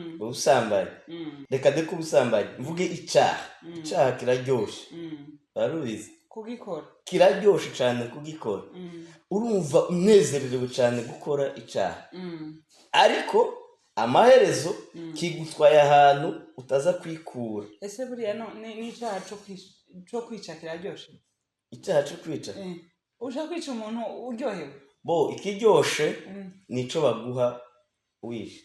ubusambanyi reka deko ubusambanyi mvuge icyaha kiraryoshe barubizi kugikora kiraryoshe cyane kugikora urumva unezererewe cyane gukora icyaha ariko amaherezo kigutwaye ahantu utaza kwikura. Ese buriya n'icyaha cyo kwica kiraryoshe? Icyaha cyo kwica ushaka kwica umuntu uryohewe bo ikiryoshe nico baguha wishe.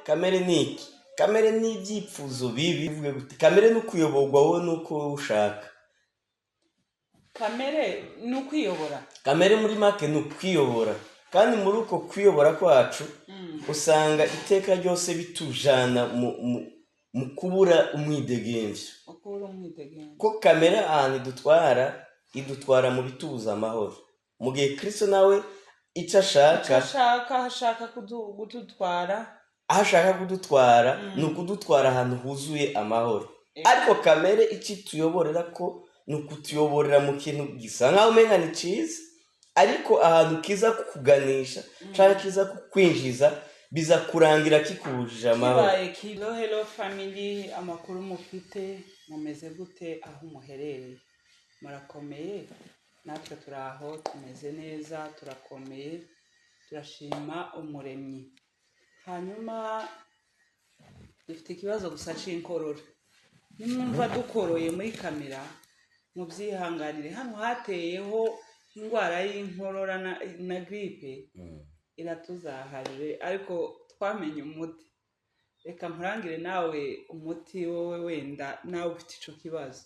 Kamere niki? Kamere ni ibyipfuzo bibi bivuge gute? Kamere no kuyoborwa wowe nuko ushaka. Kamere ni ukwiyobora. Kamere muri make ni ukwiyobora, kandi muri uko kwiyobora kwacu usanga iteka ryose bitujana mu kubura umwidegemvyo. Ko kamere ahantu idutwara mu bituza amahoro, mu gihe Kristo nawe icyo ashaka kudutwara ni ukudutwara ahantu huzuye amahoro. Ariko kamere icyo tuyoborera ko ni ukutuyoborera mu kintu gisa nkaho umenga ni cyiza, ariko ahantu kiza kukuganisha cyangwa kiza kukwinjiza biza kurangira kikubujije amahoro. Hello family, amakuru mufite, mumeze gute aho muherereye? Murakomeye? Natwe turaho tumeze neza, turakomeye, turashima umuremyi. Hanyuma dufite ikibazo gusa c'inkorora. Nimwumva dukoroye muri kamera mubyihanganire, hano hateyeho indwara y'inkorora na gripe iratuzaharire, ariko twamenye umuti. Reka mpurangire nawe umuti wowe wenda nawe ufite ico kibazo.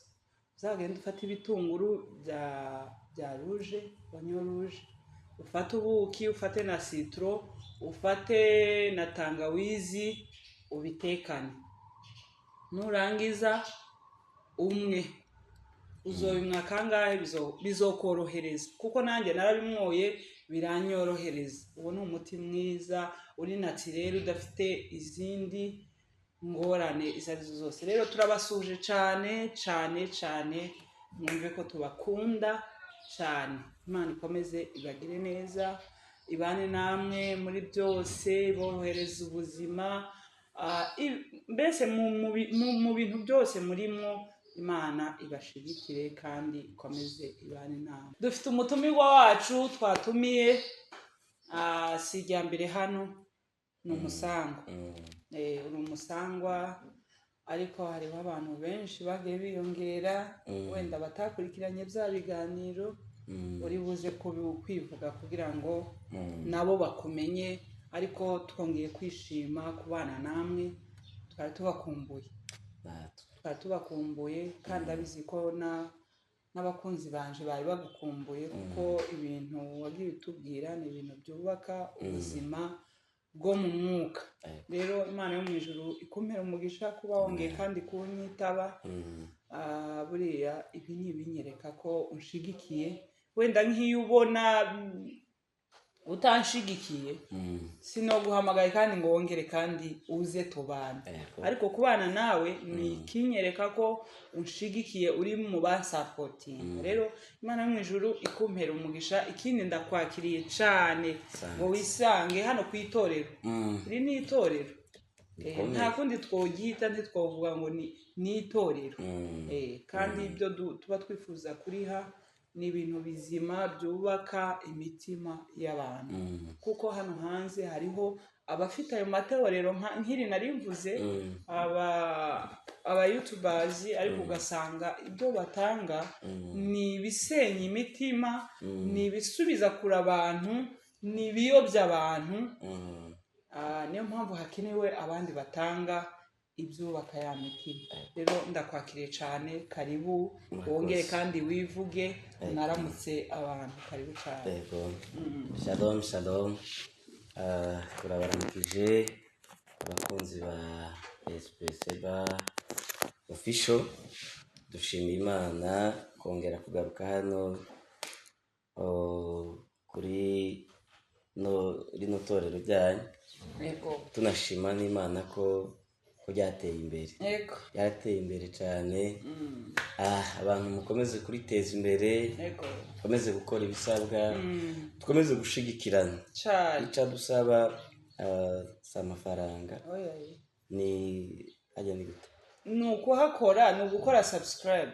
Uzagenda ufata ibitunguru bya rouge, onyo rouge, ufate ubuki, ufate na citro, ufate na tangawizi, ubitekane. Nurangiza umwe uzobimwa kangahe bizokorohereza, kuko nanjye narabimwoye biranyorohereza. Uwo ni umuti mwiza uri naturel udafite izindi ngorane izarizo zose. Rero turabasuje cyane mwumve ko tubakunda cyane. Imana ikomeze ibagire neza, ibane namwe muri byose, borohereza ubuzima, mbese mu bintu byose murimo. Imana ibashigikire kandi ikomeze ibane namwe. Dufite umutumirwa wacu twatumiye, si irya mbere hano, ni umusangwa. Uri umusangwa, ariko hariho abantu benshi bagiye biyongera, wenda batakurikiranye bya biganiro, uri buze kwivuga kugira ngo nabo bakumenye. Ariko twongeye kwishima kubana namwe, twari tubakumbuye kandi abizi ko n'abakunzi banje bari bagukumbuye, kuko ibintu wagiye utubwira ni ibintu byubaka ubuzima bwo mu mwuka. Rero Imana yo mu ijuru ikumpera umugisha kuba wongeye kandi kunyitaba. Buriya ibi ni ibinyereka ko unshigikiye. Wenda nk'iyo ubona utanshigikiye sinoguhamagaye kandi ngo wongere kandi uze tubane, ariko kubana nawe ni kinyereka ko unshigikiye, uri mu bansapotinga. Rero Imana yo mu ijuru ikumpera umugisha. Ikindi ndakwakiriye cyane ngo wisange hano ku itorero. Iri ni itorero, nta kundi twogita, ntitwovuga ngo ni itorero. Kandi ibyo tuba twifuza kuriha ni ibintu bizima byubaka imitima y'abantu, kuko hano hanze hariho abafite ayo matorero nk'iri narimvuze, aba youtubers, ariko ugasanga ibyo batanga ni ibisenya imitima, ni ibisubiza kure abantu, ni ibiyobya abantu. Niyo mpamvu hakenewe abandi batanga ibyubaka ya mitima. Rero ndakwakiriye cyane, karibu wongere kandi wivuge, naramutse abantu. Karibu cyane. Shalom. Turabaramukije abakunzi ba SPCBA official. Dushimiye Imana kongera kugaruka hano kuri rino torero ryanyu. Tunashima n'Imana ko ryateye imbere cyane. Abantu mukomeze kuriteza imbere, mukomeze gukora ibisabwa, dukomeze gushigikirana. Icyo dusaba si amafaranga oya ni ajya ni gute ni ukuhakora ni ugukora subscribe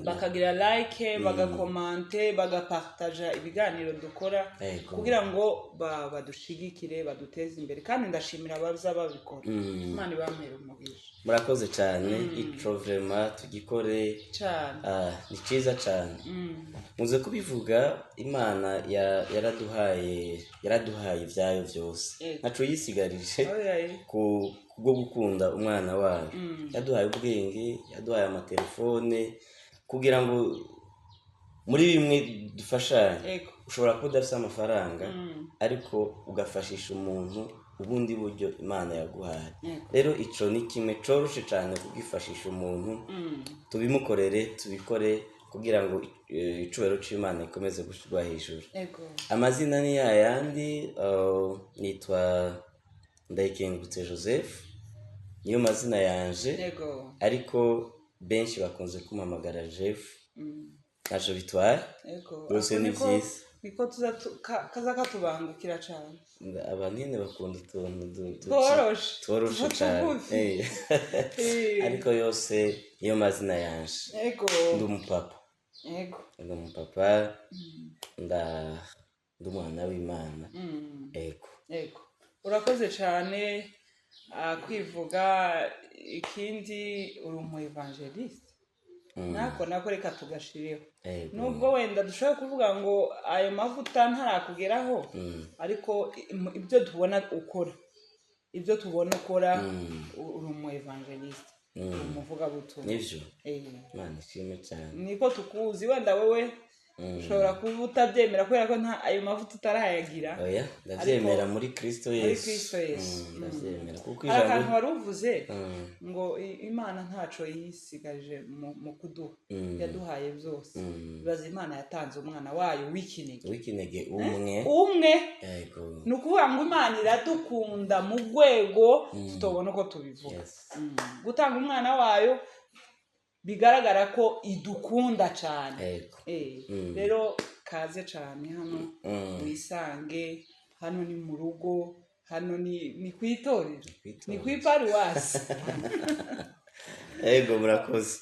bakagira like bagakomante bagapartaja ibiganiro dukora kugira ngo badushigikire baduteze imbere kandi ndashimira abaza babikora Imana ibamere umugisha murakoze cyane ico vraiment tugikore cyane ni cyiza cyane muze kubivuga Imana yaraduhaye ibyayo byose ntaco yisigarije kubwo gukunda umwana wayo yaduhaye ubwenge yaduhaye amatelefone kugira ngo muri bimwe dufashanye ushobora kuba udafite amafaranga ariko ugafashisha umuntu ubundi buryo Imana yaguhaye rero ico ni kimwe coroshe cyane kugifashisha umuntu tubimukorere tubikore kugira ngo icubero c'Imana ikomeze gushirwa hejuru amazina ni yayandi nitwa Ndayikengurutse Joseph niyo mazina yanje ariko benshi bakunze kumpamagara Jeff ntaco bitwaye rwose ni byiza niko kaza katubangukira cyane abanene bakunda utuntu tworoshe cyane ariko yose niyo mazina yanje ndi umupapa ndi umwana w'Imana urakoze cyane kwivuga ikindi uri umu evangeliste nako reka tugashireho nubwo wenda dushobora kuvuga ngo ayo mavuta ntarakugeraho ariko ibyo tubona ukora uri umu evangeliste umuvugabutumwa nivyo Imana ishimwe cyane niko tukuzi wenda wewe ushobora kuba utabyemera kubera ko ayo mavuta utarayagira oya ndabyemera muri Kristo Yesu ndabyemera kuko ijambo akantu waruvuze ngo Imana ntaco yisigaje mu kuduha yaduhaye byose bibaza Imana yatanze umwana wayo w'ikinege umwe ni ukuvuga ngo Imana iradukunda mu rwego tutobona uko tubivuga gutanga umwana wayo bigaragara ko idukunda cyane rero kaze cyane hano wisange hano ni mu rugo hano ni kwitorera ni kwiparuwasi murakoze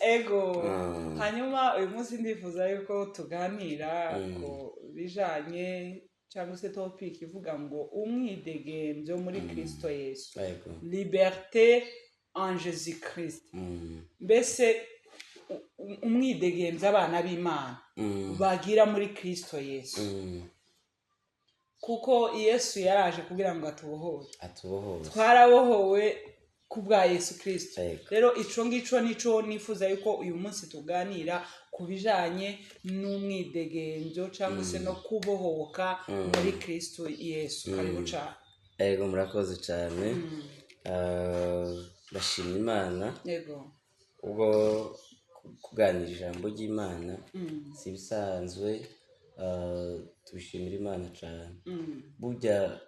hanyuma uyu munsi ndifuza yuko tuganira ku bijanye cyangwa se topic ivuga ngo umwidegemvyo muri Kristo Yesu liberté en Jésus Christ mbese umwidegemvyo abana b'Imana bagira muri Kristo Yesu kuko Yesu yaraje kugira ngo atubohore twarabohowe kubwa Yesu Kristo rero ico ngico nico nifuza yuko uyu munsi tuganira kubijanye n'umwidegemvyo cyangwa se no kubohoka muri Kristo Yesu karibu cyane murakoze cyane bashimira Imana ubwo kuganira ijambo ry'Imana si bisanzwe tubishimira Imana cyane burya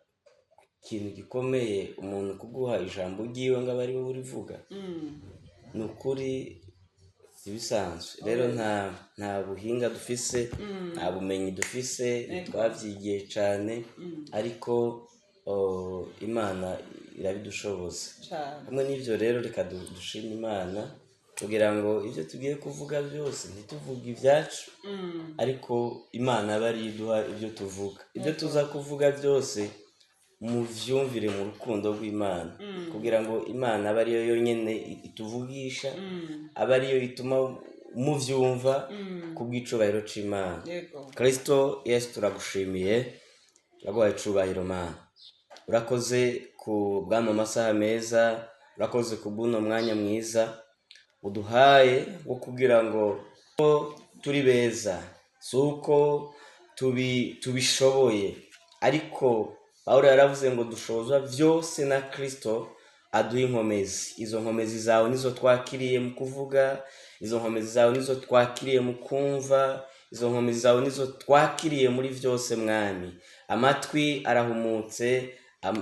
ikintu gikomeye umuntu kuguha ijambo ry'iwe ngo abe ari we urivuga ni ukuri si bisanzwe rero nta buhinga dufise nta bumenyi dufise twabyigiye cyane ariko Imana irabidushoboza hamwe n'ibyo rero reka dushime Imana kugira ngo ibyo tugiye kuvuga byose ntituvuge ibyacu ariko Imana aba ari iduha ibyo tuvuga ibyo tuza kuvuga byose muvyumvire mu rukundo rw'Imana kugira ngo Imana aba ariyo yonyene ituvugisha aba ariyo ituma muvyumva kubw'icubahiro c'Imana Kristo Yesu turagushimiye turaguhaye icubahiro Mana urakoze ku bw'ano masaha meza urakoze ku bw'uno mwanya mwiza uduhaye wo kugira ngo turi beza suko tubishoboye ariko Pawulo yaravuze ngo dushozwa byose na Kristo aduha inkomezi izo nkomezi zawe nizo twakiriye mu kuvuga izo nkomezi zawe nizo twakiriye mu kumva izo nkomezi zawe nizo twakiriye muri byose mwami amatwi arahumutse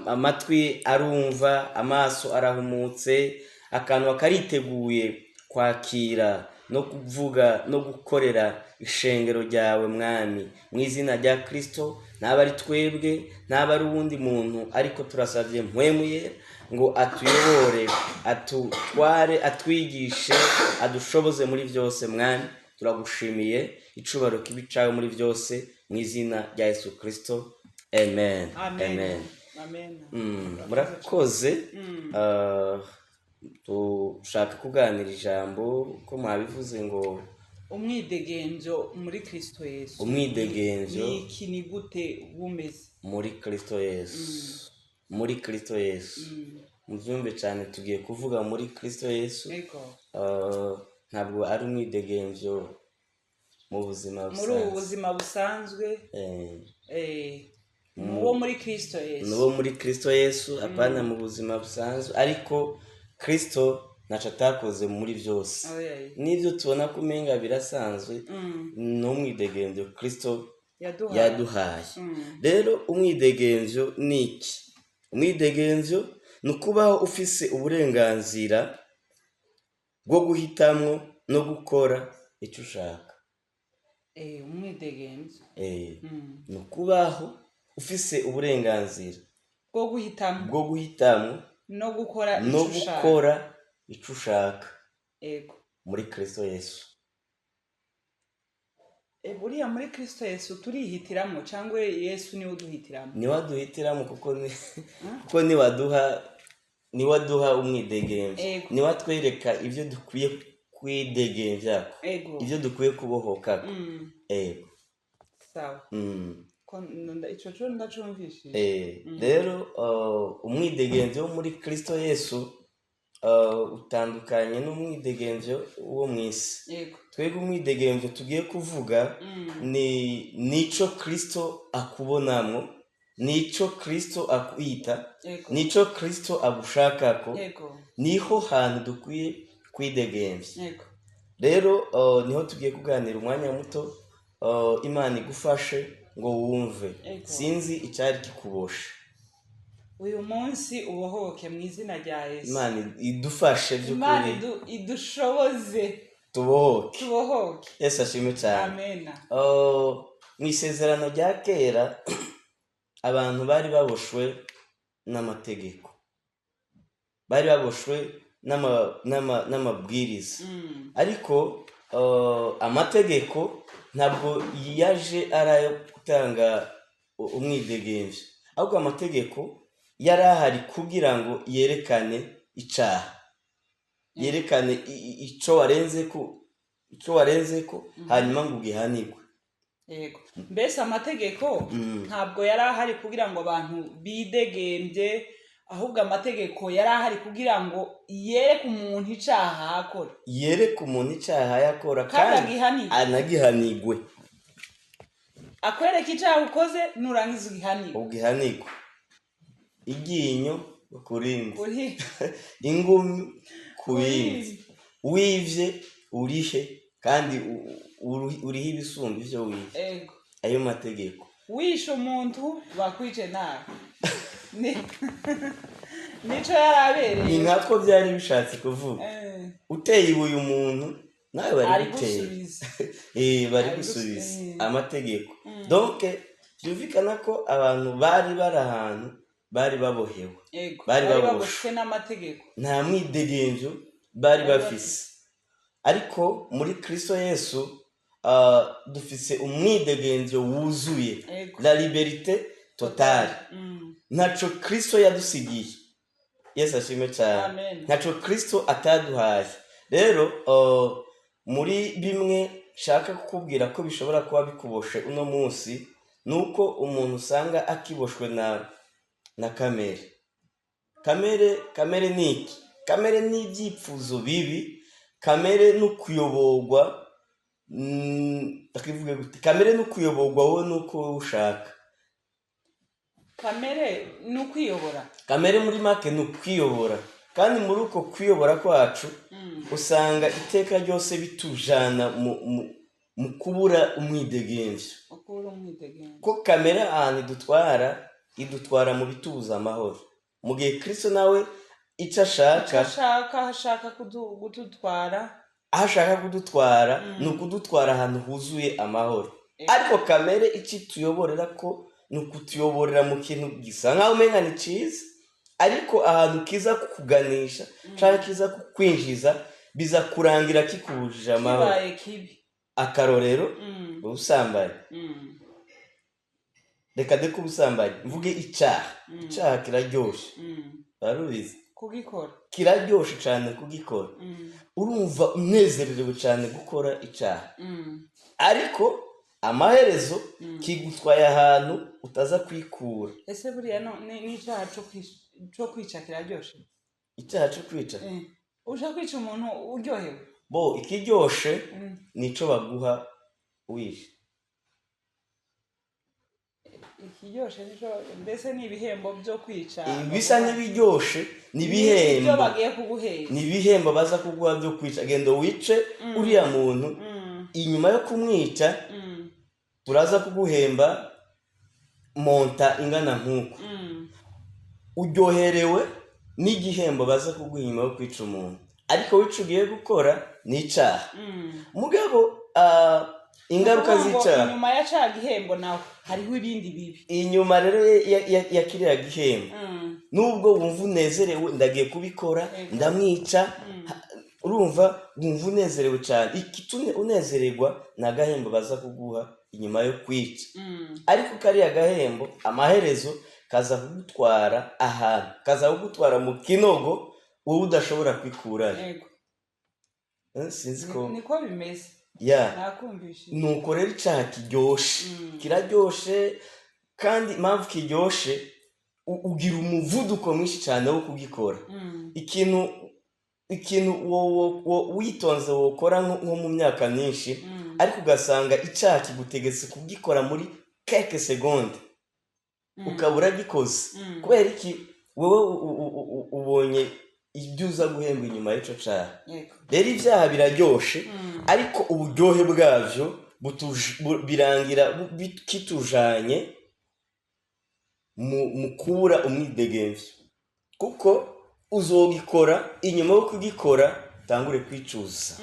amatwi arumva amaso arahumutse akanwa kariteguye kwakira no kuvuga no gukorera ishengero ryawe mwami mu izina rya Kristo. Ntaba ari twebwe, ntaba ari uwundi muntu, ariko turasabye mpwemuye ngo atuyobore, atutware, atwigishe, adushoboze muri byose mwami. Turagushimiye, icubaro kibi cawe muri byose mu izina rya Yesu Kristo. Amen. Amen. Murakoze. Tushaka kuganira ijambo ko mwabivuze ngo umwidegenzo muri Kristo Yesu. Umwidegenzo niki ni gute bumeze muri Kristo Yesu. Muri Kristo Yesu. Muvyumve cyane, tugiye kuvuga muri Kristo Yesu. Ntabwo ari umwidegenzo mu buzima busanzwe. Muri ubuzima busanzwe. Nuwo muri Kristo Yesu. Nuwo muri Kristo Yesu, apana mu buzima busanzwe, ariko Kristo naco atakoze muri byose. Nivyo tubona kumenga birasanzwe, no mwidegenzo Kristo yaduhaye. Rero umwidegenzo niki? Umwidegenzo nukubaho ufise uburenganzira bwo guhitamwo no gukora icyo ushaka. Umwidegenzo nukubaho ufise uburenganzira bwo guhitamwo no gukora icyo ushaka. Ego. Muri Kristo Yesu. Buriya muri Kristo Yesu turihitiramo cyangwa Yesu niwe uduhitiramo? Niwe aduhitiramo kuko niwaduha umwidegenzo. Niwe atwereka ibyo dukwiye kwidegenza, ibyo dukwiye kubohoka. Ego. Sawa. Ico cyo ndacumvishije. Rero umwidegenzo wo muri Kristo Yesu utandukanye n'umwidegenzo wo mw'isi. Twebwe umwidegenzo tugiye kuvuga ni nico Kristo akubonamo, nico Kristo akwita, nico Kristo agushakako. Niho hantu dukwiye kwidegenza. Rero niho tugiye kuganira umwanya muto. Imana igufashe ngo wumve. Sinzi icyari kikuboshe. Uyu munsi ubohoke mu izina rya Yesu. Imana idufashe by'ukuri. Imana idushoboze. Tubohoke. Yesu ashimwe cyane. Amen. Mu isezerano rya kera abantu bari baboshwe n'amategeko. Bari baboshwe n'amabwiriza. Ariko amategeko ntabwo yaje arayo gutanga umwidegenzo. Ahubwo amategeko yari ahari kugira ngo yerekane icaha, yerekane ico warenze ko hanyuma ngo ugihanirwe. Yego. Mbese amategeko ntabwo yari ahari kugira ngo abantu bidegembye, ahubwo amategeko yari ahari kugira ngo yereke umuntu icaha akora. Yereke umuntu icaha yakora kandi anagihanirwe. Akwereka icaha ukoze nurangiza ugihanirwe. Iryinyo kurindi. Ingumi kubindi. Wivye urihe kandi urihe ibisumba ivyo wivye. Ayo mategeko. Wishe umuntu bakwice nawe. Nico yarabereye. Ni nkako byari bishatse kuvuga. Uteye ibuye umuntu nawe bari gutera. Bari gusubiza amategeko. Donc byumvikana ko abantu bari ahantu bari babohewe. Bari baboshwe n'amategeko. Nta mwidegenzo bari bafise. Ariko muri Kristo Yesu dufise umwidegenzo wuzuye. La liberté totale. Ntaco Kristo yadusigiye. Yesu ashimwe cyane. Ntaco Kristo ataduhaye. Rero muri bimwe shaka kukubwira ko bishobora kuba bikuboshe uno munsi, nuko umuntu usanga akiboshwe na kamere. Kamere niki? Kamere ni ibyipfuzo bibi. Kamere n'ukuyoborwa. Ndakivuga gute? Kamere n'ukuyoborwa wowe nuko ushaka. Kamere n'ukwiyobora. Kamere muri make n'ukwiyobora. Kandi muri uko kwiyobora kwacu usanga iteka ryose bitujana mu kubura umwidegenzo. Ko kamere ahantu idutwara mu bitubuza amahoro. Mu gihe Kristo nawe icyo ashaka kudutwara aho ashaka kudutwara ni ukudutwara ahantu huzuye amahoro. Ariko kamere icyo tuyoborera ko ni ukutuyoborera mu kintu gisa nkaho umenya ni cyiza, ariko ahantu kiza kukuganisha cyangwa kiza kukwinjiza biza kurangira kikubujije amahoro. Akarorero ubusambanyi. Reka de kubusambanyi mvuge icyaha kiraryoshe, barubizi kugikora kiraryoshe cyane kugikora. Urumva unezerewe cyane gukora icyaha, ariko amaherezo kigutwaye ahantu utaza kwikura. Ese buriya n'icyaha cyo kwica kiraryoshe? Icyaha cyo kwica ushaka kwica umuntu uryohewe? Ikiryoshe nico baguha wishe. Ikiryoshe nico mbese ni ibihembo byo kwica. Bisa n'ibiryoshe ni ibihembo byo bagiye kuguhera, ni ibihembo baza kuguha byo kwica. Genda wice uriya muntu, inyuma yo kumwica turaza kuguhemba monta ingana nk'uko. Uryoherewe n'igihembo baza kuguha inyuma yo kwica umuntu, ariko wica ugiye gukora ni icyaha. Mugabo ingaruka z'icyaha, inyuma ya cya gihembo nawe hariho ibindi bibi. Inyuma rero ya kiriya gihembo, nubwo wumva unezerewe ndagiye kubikora ndamwica, urumva wumva unezerewe cyane. Ikitune unezererwa ni agahembo baza kuguha inyuma yo kwica. Ariko kariya gahembo amaherezo kaza kugutwara ahantu, kaza kugutwara mu kinogo wowe udashobora kwikurayo. Sinzi ko niko bimeze. Nuko rero icyaha kiryoshe, kiraryoshe, kandi impamvu kiryoshe ugira umuvuduko mwinshi cyane wo kugikora. Ikintu witonze wokora nko mu myaka myinshi, ariko ugasanga icyaha kigutegetse kugikora muri quelques secondes ukabura gikoze. Kubera iki? Wowe ubonye ibyo uza guhemba inyuma y'icyo cyaha. Rero ibyaha biraryoshe, ariko uburyohe bwabyo birangira kitujanye mu kubura umwidegemvyo, kuko uzogikora inyuma yo kugikora utangure kwicuza.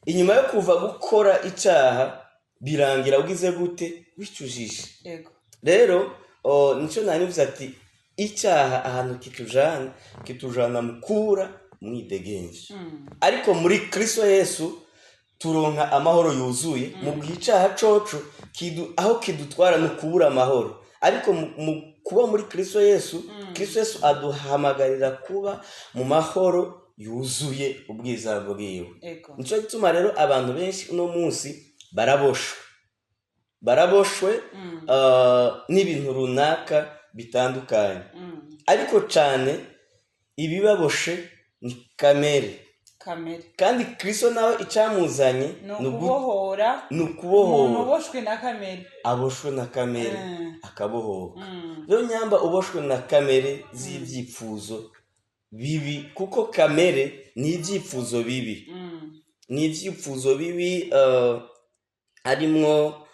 Inyuma yo kuva gukora icyaha birangira ugize gute? Wicujije. Rero nicyo nanivuze ati icyaha ahantu kitujana mu kubura umwidegemvyo. Ariko muri Kristo Yesu turonka amahoro yuzuye. Mu gihe icyaha coco aho kidutwara ni kubura amahoro, ariko mu kuba muri Kristo Yesu, Kristo Yesu aduhamagarira kuba mu mahoro yuzuye ubwiza bwiwe. Nico gituma rero abantu benshi uno munsi baraboshwe n'ibintu runaka bitandukanye, ariko cyane ibibaboshe ni kamere. Kandi Kristo nawe icyamuzanye ni ukubohora. Umuntu uboshwe na kamere aboshwe na kamere akabohoka. Rero nyamba uboshwe na kamere z'ibyifuzo bibi, kuko kamere ni ibyifuzo bibi. Ni ibyifuzo bibi, harimwo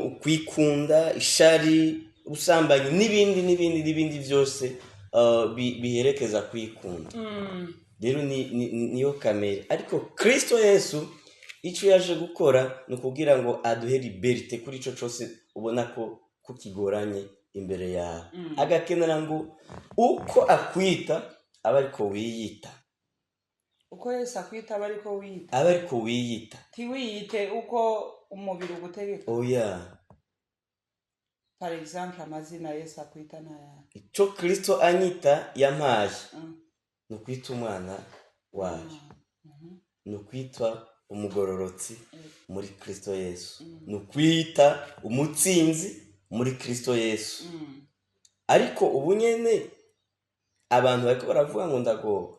ukwikunda, ishari, ubusambanyi n'ibindi byose biherekeza kwikunda. Rero niyo kamere. Ariko Kristo Yesu icyo yaje gukora ni ukugira ngo aduhe liberite kuri icyo cyose ubona ko kigoranye imbere yawe. Agakenera ngo uko akwita aba ariko wiyita. Uko Yesu akwita aba ariko wiyita. Aba ariko wiyita. Tiwiyite uko umubiri ugutegeka. Par exemple amazina Yesu akwita n'aya. Icyo Kristo anyita yampaye ni ukwita umwana wayo, ni ukwitwa umugororotsi muri Kristo Yesu, ni ukwita umutsinzi muri Kristo Yesu. Ariko ubu nyene abantu bariko baravuga ngo ndagowe.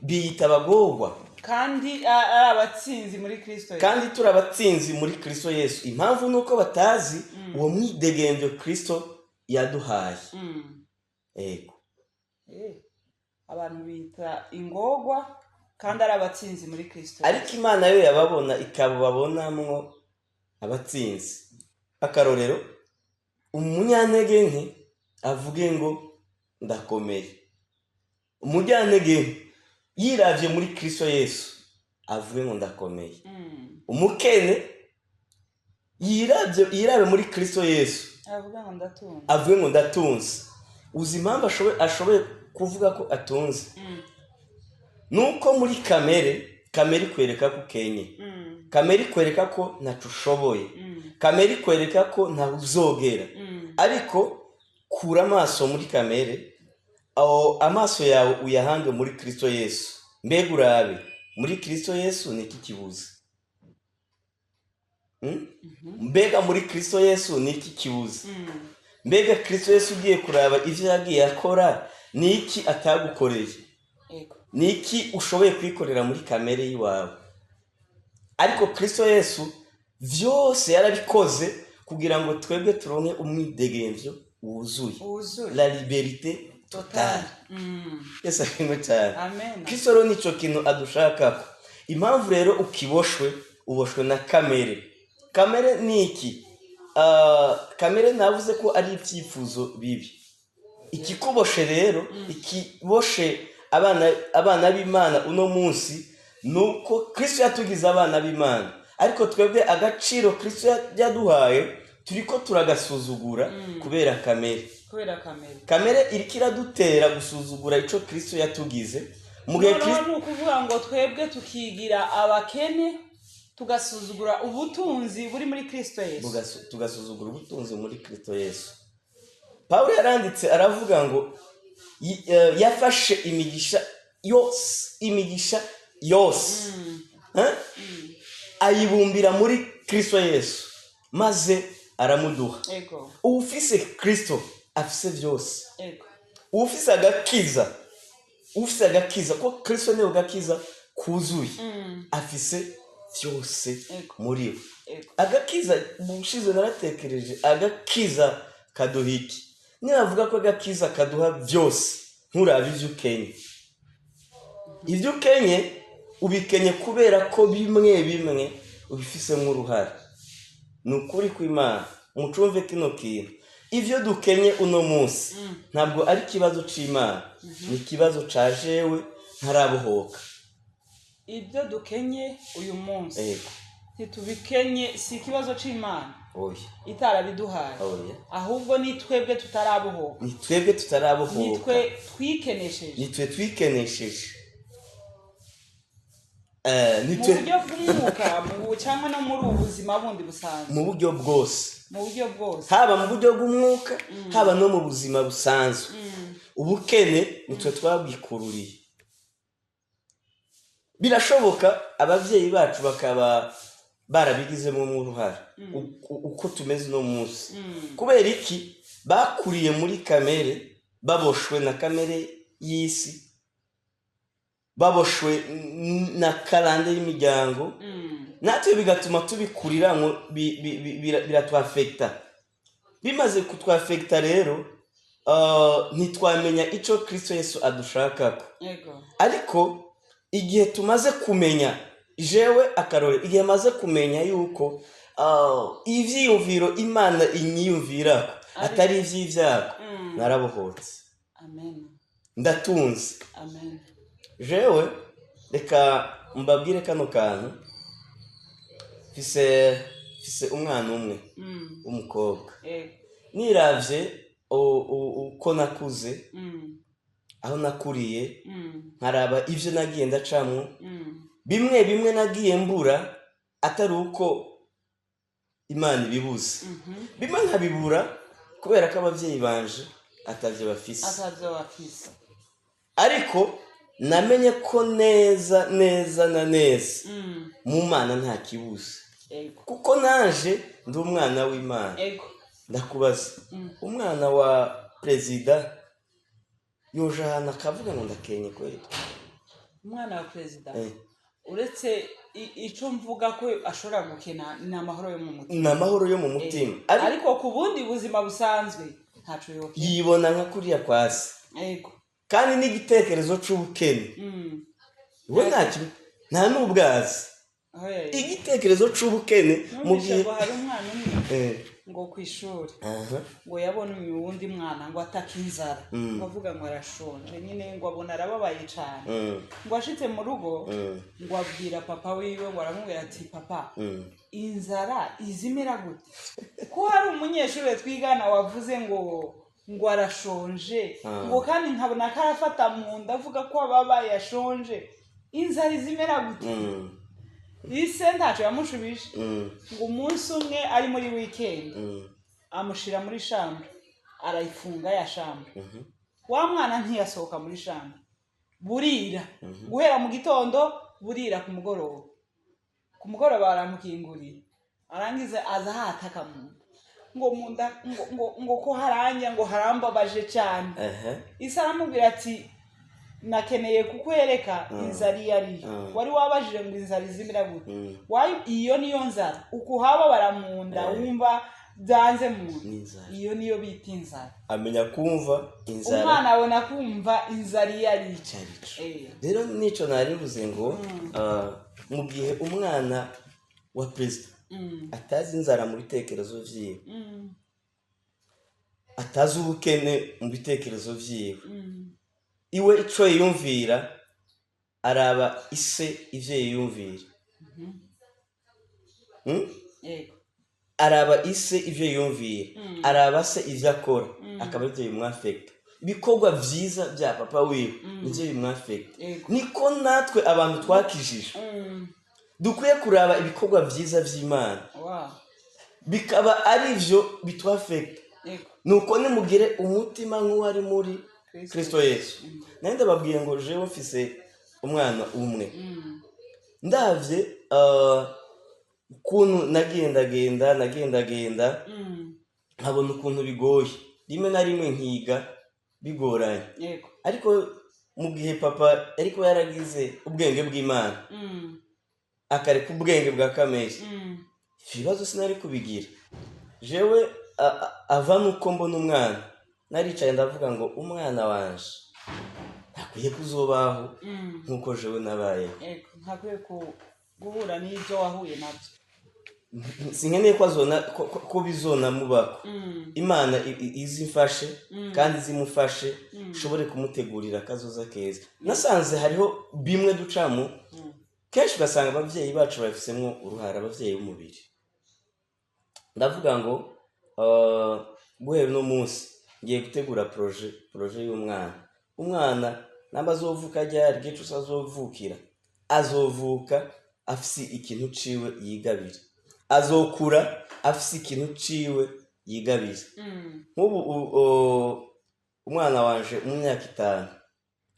Biyita abagorwa kandi ari abatsinzi muri Kristo Yesu. Kandi turi abatsinzi muri Kristo Yesu. Impamvu nuko batazi uwo mwidegemvyo Kristo yaduhaye. Abantu bita ingorwa kandi ari abatsinzi muri Kristo. Ariko Imana yo yababona ikababonamwo abatsinzi. Akarorero, umunyantege nke avuge ngo ndakomeye. umujyantege yiravye muri Kristo Yesu avuge ngo ndakomeye. Umukene yirabe muri Kristo Yesu avuge ngo ndatunze. Uzi impamvu ashoboye kuvuga ko atunze? Nuko muri kamere ikwereka ko ukenye, kamere ikwereka ko ntaco ushoboye, kamere ikwereka ko ntaho uzogera. Ariko kura amaso muri kamere, amaso yawe uyahange muri Kristo Yesu. Mbega urabe muri Kristo Yesu ni iki kibuze? Mbega muri Kristo Yesu ni iki kibuze? Mbega Kristo Yesu ugiye kuraba ivyo yagiye akora ni iki atagukoreye? Ni iki ushoboye kwikorera muri kamere yiwawe? Ariko Kristo Yesu vyose yarabikoze kugira ngo twebwe turonke umwidegemvyo wuzuye, la liberté totale. Yesu ashimwe cyane. Kristo rero nico kintu adushakako. Impamvu rero uboshwe na kamere. Kamere ni iki? Kamere navuze ko ari ivyifuzo bibi. Ikikuboshe rero, ikiboshe abana b'Imana uno munsi, nuko Kristo yatugize abana b'Imana. Ariko twebwe agaciro Kristo yaduhaye turiko turagasuzugura kubera kamere. Kamere iriko iradutera gusuzugura ico Kristo yatugize. Mugihe Kristo nukuvuga ngo twebwe tukigira abakene, tugasuzugura ubutunzi buri muri Kristo Yesu. Tugasuzugura ubutunzi muri Kristo Yesu. Paulo yaranditse aravuga ngo yafashe imigisha yose ayibumbira muri Kristo Yesu maze aramuduha. Ufise Kristo afise vyose. Ufise agakiza ko Kristo niwe gakiza kuzuye, afise vyose muri we. Agakiza bushize naratekereje, agakiza kaduhiki. Niravuga ko agakiza kaduha vyose, nturabe ivyo ukenye. Ivyo ukenye ubikenye kubera ko bimwe ubifisemo uruhare. Nukuri kw'Imana mucumve kino kintu. Ivyo dukenye uno munsi ntabwo ari kibazo c'Imana, ni kibazo ca jewe ntarabohoka. Ibyo dukenye uyu munsi ntitubikenye, si ikibazo c'Imana itarabiduhaye, ahubwo ni twebwe tutarabohoka. Nitwe twikenesheje. Mu buryo bw'umwuka cyangwa no muri ubu buzima bundi busanzwe. Mu buryo bwose. Haba mu buryo bw'umwuka, haba no mu buzima busanzwe. Ubukene nitwe twabwikururiye. Birashoboka abavyeyi bacu bakaba barabigizemo uruhare uko tumeze no munsi. Kubera iki? Bakuriye muri kamere, baboshwe na kamere y'isi, baboshwe na karande y'imiryango. Natwe bigatuma tubikuriramo, biratwafekta. Bimaze kutwafekta rero, ntitwamenya ico Kristo Yesu adushakako. Ariko igihe tumaze kumenya, jewe akarore, igihe maze kumenya yuko ivyiyumviro Imana inyiyumvirako atari ivy'ivyago, narabohotse. Ndatunze. Jewe reka mbabwire kano kantu. Fise umwana umwe w'umukobwa. Niravye uko nakuze, aho nakuriye, nkaraba ivyo nagiye ndacamwo, bimwe nagiye mbura atari uko Imana ibibuze. Bimwe nkabibura kubera ko abavyeyi banje atavyo bafise. Ariko namenye ko neza mu Mana nta kibuze. Kuko naje ndi umwana w'Imana. Ndakubaza, umwana wa perezida yojana akavuga ngo ndakenye kweli? Umwana wa perezida uretse ico mvuga ko ashobora gukena ni amahoro yo mu mutima. Ni amahoro yo mu mutima. Ariko ku bundi buzima busanzwe ntaco yokena. Yibona nka kuriya kwasi. Kandi n'igitekerezo c'ubukene. We nta n'ubwazi. Igitekerezo c'ubukene mu gihe hari umwana umwe ngo kwishuri ngo yabona uwundi mwana ngo ataka inzara ngo avuga ngo arashonje nyine ngo abona arababaye cyane ngo ashitse mu rugo ngo abwira papa wiwe ngo aramubwira ati papa inzara izimira gute ko hari umunyeshuri twigana wavuze ngo arashonje ngo kandi nkabona ko arafata mu nda avuga ko ababaye ashonje inzara izimira gute ise ntacyo yamushubije ngo umunsi umwe ari muri weekend amushira muri shambre arayifunga ya shambre wa mwana ntiyasohoka muri shambre burira guhera mu gitondo burira ku mugoroba baramukinguriye arangiza aza hataka mu ngo munda ngo ko haranja ngo harambabaje cyane ise aramubwira ati nakeneye kukwereka inzara yari wari wabajije ngo inzara izimira gute iyo niyo nzara ukuhaba baramunda wumva byanze mu iyo niyo bita inzara amenya kumva inzara umwana abona kumva inzara yari rero nico narivuze ngo mu gihe umwana wa perezida atazi inzara mu bitekerezo vyiwe atazi ubukene mu bitekerezo vyiwe iwe ico yiyumvira araba ise ivyo yiyumvira araba ise ivyo yiyumvira araba se ivyo akora akaba ivyo bimwafekta ibikorwa vyiza vya papa wiwe nivyo bimwafekta niko natwe abantu twakijijwe dukwiye kuraba ibikorwa vyiza vy'Imana bikaba ari vyo bitwafekta nuko nimugire umutima nk'uwari muri Kristo Yesu nari ndababwiye ngo jewe mfise umwana umwe ndavye ukuntu nagendagenda nkabona ukuntu bigoye rimwe na rimwe nkiga bigoranye ariko mu gihe papa ariko yaragize ubwenge bw'Imana akareka ubwenge bwa kamere ibibazo sinari kubigira jewe ava nuko mbona umwana naricaye ndavuga ngo umwana wanje ntakwiye kuzobaho nkuko jewe nabayeho ntakwiye guhura n'ibyo wahuye nabyo sinkeneye ko bizona mubako Imana izimfashe kandi zimufashe ushobore kumutegurira akazoza keza nasanze hariho bimwe ducamo kenshi ugasanga ababyeyi bacu babifisemwo uruhara ababyeyi b'umubiri ndavuga ngo guhera uno munsi ngiye gutegura proje y'umwana namba azovuka ryari gicu azovuka afise ikintu ciwe yigabira azokura afise ikintu ciwe yigabira nk'ubu umwana wanje mu myaka 5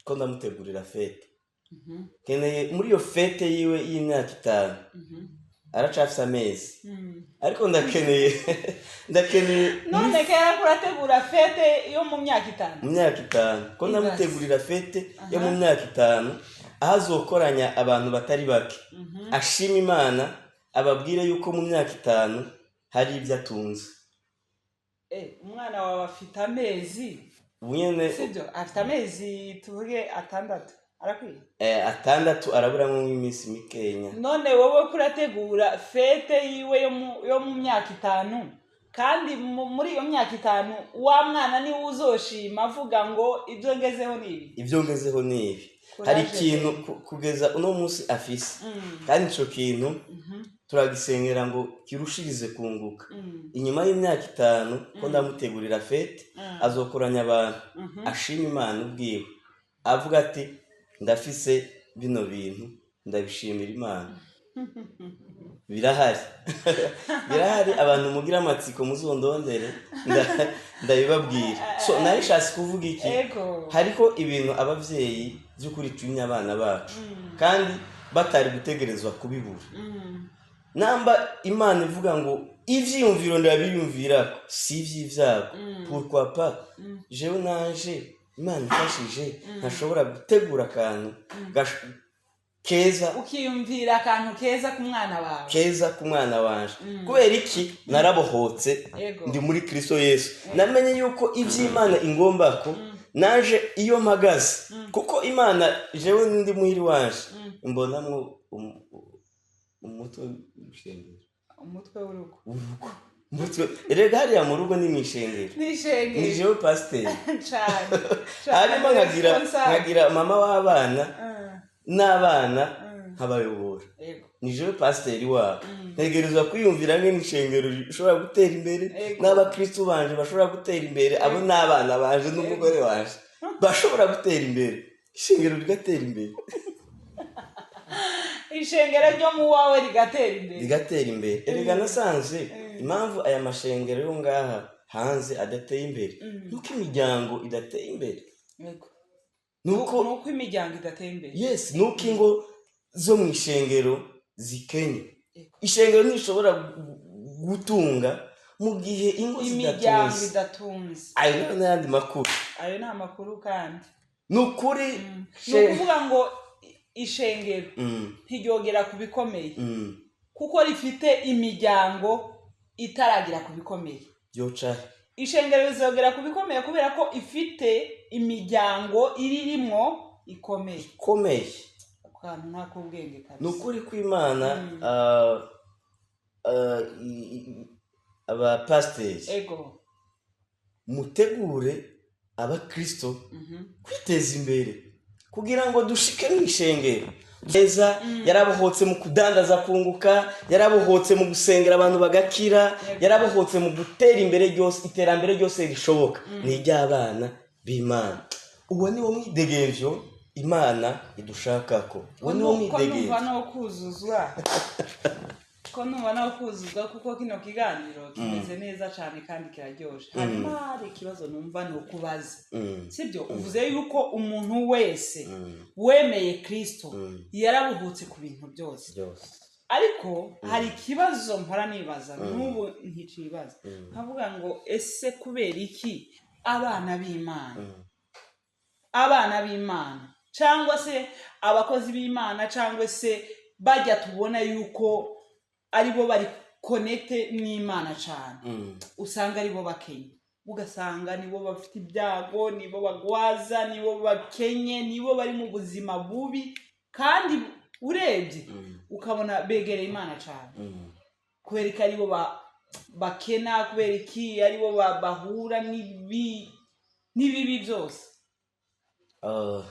ko ndamutegurira fete keneye muri iyo fete yiwe y'imyaka 5 aracafise amezi ariko ndakeneye none kera kurategura fete yo mu myaka 5 mu myaka 5 ko ndamutegurira fete yo mu myaka 5 ahazokoranya abantu batari bake ashima Imana ababwire yuko mu myaka 5 hari ibyo atunze umwana wawe afite amezi ubunyene sibyo afite amezi tuvuge 6 arakwiye 6 araburamo iminsi mikenya none wowe kurategura fete yiwe yo mu myaka 5 kandi muri iyo myaka 5 wa mwana ni uzoshima avuga ngo ibyo ngezeho nibi hari ikintu kugeza uno munsi afise kandi ico kintu turagisengera ngo kirushirize kunguka inyuma y'imyaka 5 ko ndamutegurira fete azokoranya abantu ashima Imana ubwiwe avuga ati ndafise bino bintu ndabishimira Imana birahari abantu mugira amatsiko muzondondere ndabibabwira so narishatse kuvuga iki hariko ibintu abavyeyi by'ukuri tumye abana bacu kandi batari gutegerezwa kubibura namba Imana ivuga ngo ivyiyumviro ndabiyumvirako si ivy'ivyago pourquoi pas jewe nanje Imana ifashije ntashobora gutegura akantu keza ukiyumvira akantu keza ku mwana wawe keza ku mwana wanje kubera iki narabohotse ndi muri Kristo Yesu namenye yuko ivy'Imana ingombako naje iyo mpagaze kuko Imana jewe ndi muhiri wanje mbonamwo umutwe w'urugo erega hariya mu rugo ni mwishengero ni jewe pasiteri hanyuma nkagira mama w'abana n'abana nkabayobora ni jewe pasiteri wabo ntegerezwa kwiyumvira nk'ishengero rishobora gutera imbere n'abakristo banje bashobora gutera imbere abo n'abana banje n'umugore wanje bashobora gutera imbere ishengero rigatera imbere ishengero ryo mu wawe rigatera imbere erega nasanze impamvu aya mashengero yo ngaha hanze adateye imbere nuko imiryango idateye imbere nuko imiryango idateye imbere yes nuko ingo zo mu ishengero zikenye ishengero ntishobora gutunga mu gihe ingo imiryango idatunze ayo n'ayandi makuru ayo ni amakuru kandi nukuri ni ukuvuga ngo ishengero ntiryogera ku bikomeye kuko rifite imiryango itaragira ku bikomeye ishengero rizogera ku bikomeye kubera ko ifite imiryango iririmwo ikomeye akantu ntakubwenge kabisa ni ukuri kw'Imana abapasiteri mutegure abakristo kwiteza imbere kugira ngo dushike mu ishengero neza yarabohotse mu kudandaza kunguka yarabohotse mu gusengera abantu bagakira yarabohotse mu gutera imbere ryose iterambere ryose rishoboka ni iry'abana b'Imana uwo ni wo mwidegemvyo Imana idushakako uwo ni wo mwidegemvyo ko numva nawe kuzuzwa kuko kino kiganiro kimeze neza cyane kandi kiraryoshe hanyuma hari ikibazo numva ni ukubaza sibyo uvuze yuko umuntu wese wemeye Kristo yarabuhutse ku bintu byose ariko hari ikibazo mpora nibaza n'ubu nticibaza nkavuga ngo ese kubera iki abana b'Imana cyangwa se abakozi b'Imana cyangwa se bajya tubona yuko aribo bari connecte n'Imana cyane usanga aribo bakenye ugasanga nibo bafite ibyago nibo bagwaza nibo bakenye nibo bari mu buzima bubi kandi urebye ukabona begereye Imana cyane kubera ko aribo bakena kubera iki aribo bahura n'ibibi byose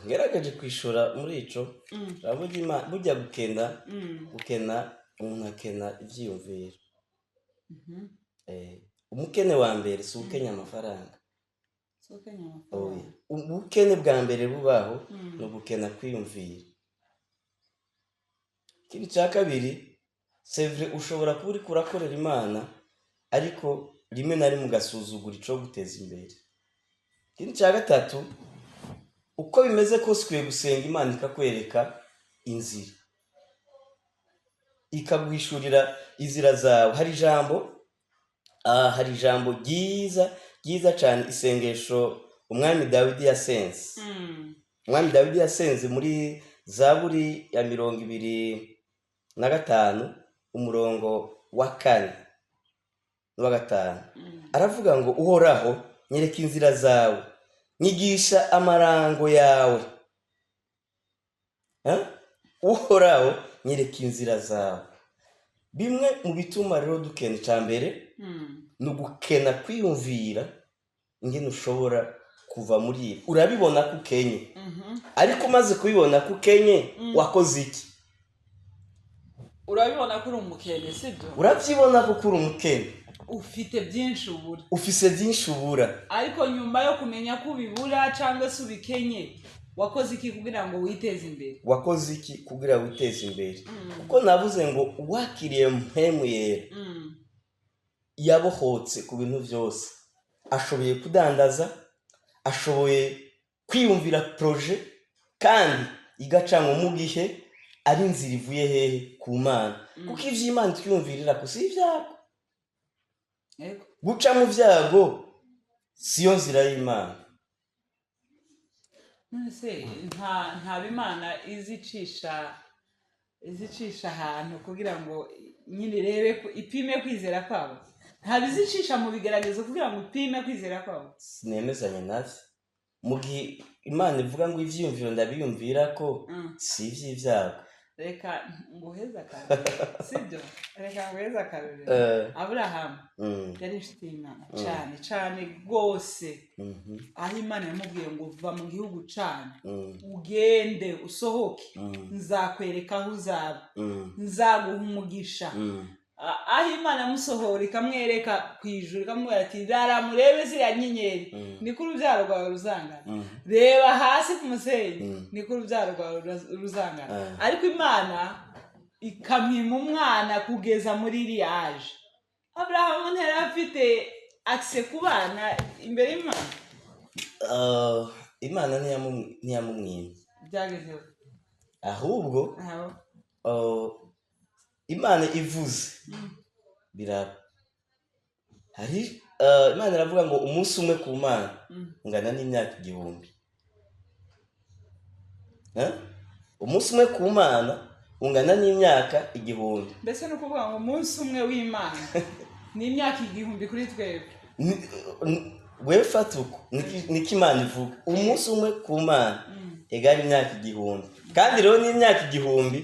ngerageje kwishura muri ico burya gukena umuntu akena ivyiyumviro umukene wa mbere si ukenya amafaranga ubukene bwa mbere bubaho ni ugukena kwiyumvira ikindi cya kabiri sevre ushobora kuba uriko urakorera Imana ariko rimwe na rimwe ugasuzugura ico guteza imbere ikindi cya gatatu uko bimeze kose ukwiye gusenga Imana ikakwereka inzira ikaguhishurira inzira zawe hari ijambo ryiza cyane isengesho umwami Dawidi yasenze umwami Dawidi yasenze muri Zaburi ya 25 umurongo wa 4 n'uwa 5 aravuga ngo uhoraho nyereka inzira zawe nyigisha amarango yawe uhoraho nyereka inzira zawe bimwe mu bituma rero dukena cyambere ni ugukena kwiyumvira ingene ushobora kuva muri ibi urabibona ko ukenye ariko umaze kubibona ko ukenye wakoze iki urabibona ko uri umukene sibyo urabyibona ko uri umukene ufite byinshi ubura ariko nyuma yo kumenya ko ubibura cyangwa se ubikenye wakoze iki kugira ngo witeze imbere kuko navuze ngo uwakiriye mpemu yera yabohotse ku bintu byose ashoboye kudandaza ashoboye kwiyumvira proje kandi igacanwa mu gihe ari inzira ivuye hehe ku Mana kuko ivy'Imana twiyumvirira ko si ibyago guca mu byago siyo nzira y'Imana none nta bimana izicisha ahantu kugira ngo nyine rebe ipime kwizera kwabo nta bizicisha mu bigeragezo kugira ngo ipime kwizera kwabo sinemezanye navyo mu gihe Imana ivuga ngo ivyiyumviro ndabiyumvira ko si ivy'ibyago reka nguheza akarere sibyo reka nguheza akarere Aburahamu yari inshuti y'Imana cyane cyane rwose aho Imana yamubwiye ngo va mu gihugu cyane ugende usohoke nzakwereka aho uzaba nzaguha umugisha aho Imana yamusohora ikamwereka ku ijuru ikamubwira ati rara murebe ziriya nyenyeri niko urubyaro rwawe ruzangana reba hasi ku musenyi niko urubyaro rwawe ruzangana ariko Imana ikamwima umwana kugeza muri iriyaje Aburahamu ntiyari afite akise ku bana imbere y'Imana Imana ntiyamumwima byagezeho ahubwo Imana ivuze biraba hari Imana iravuga ngo umunsi umwe ku Mana ungana n'imyaka 1000 umunsi umwe ku Mana ungana n'imyaka 1000 mbese no kuvuga ngo umunsi umwe w'Imana ni imyaka 1000 kuri twebwe wewe fatuko niki Imana ivuga umunsi umwe ku Mana egari imyaka 1000 kandi rero n'imyaka 1000